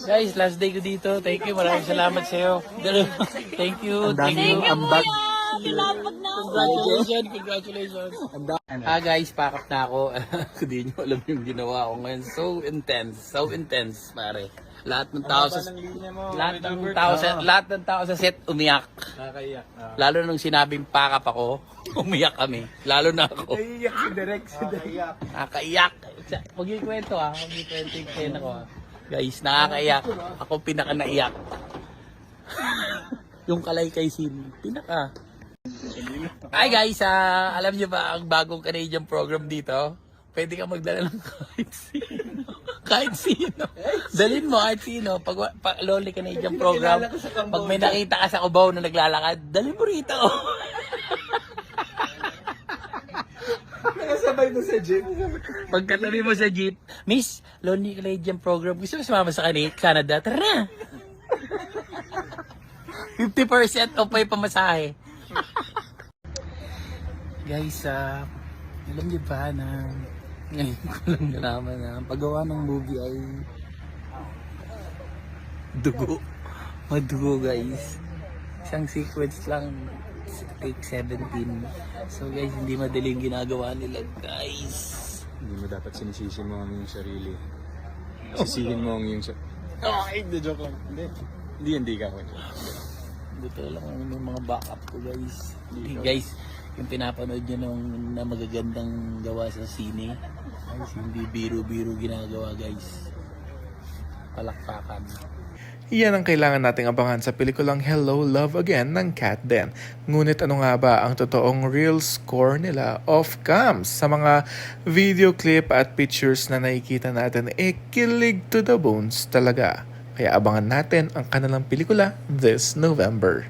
Guys, last day ko dito. Thank you. Maraming salamat sa iyo. Thank you. Thank you. ambag. Congratulations. Guys, pack up na ako. Hindi nyo alam yung ginawa ko ngayon. So intense, pare. Lahat ng tao sa set umiyak. Nakakaiyak. Lalo nung sinabing pack up ako, umiyak kami. Lalo na ako. Naiiyak si Derek. Nakakaiyak. Huwag yung kwento Huwag yung kwento yung kwento ko Guys, nakakaiyak. Ako pinaka naiyak. Yung kalaykay scene. Pinaka. Hi guys, alam niyo ba ang bagong Canadian program dito? Pwede ka magdala ng kahit sino. Kahit sino. Dalhin mo kahit sino. Pag Lonely Canadian program, pag may nakita ka sa Cubao na naglalakad, dalhin mo rito. Nakasabay mo sa gym. Pagkatabi mo sa jeep, Miss, Lonely Canadian program, gusto mo sumama sa Canada? Tara na! 50% off pa yung pamasahe. Guys, alam niyo ba na ngayon ko lang nalaman na ang paggawa ng movie ay dugo. Madugo guys. Isang sequence lang, take 17. So guys, hindi madaling ginagawa nila guys. Hindi mo dapat sinisisi mo ang iyong sarili. Sisihin mo ang iyong sarili. Hindi, joke lang. Hindi ka. Dito lang yung mga backup ko guys. Guys, yung pinapanood nyo na magagandang gawa sa sine. Guys, hindi biro-biro ginagawa guys. Palakpakan. Iyan ang kailangan nating abangan sa pelikulang Hello, Love Again ng Kat Den. Ngunit ano nga ba ang totoong real score nila off cam? Sa mga video clip at pictures na nakikita natin, kilig to the bones talaga. Kaya abangan natin ang kanilang pelikula this November.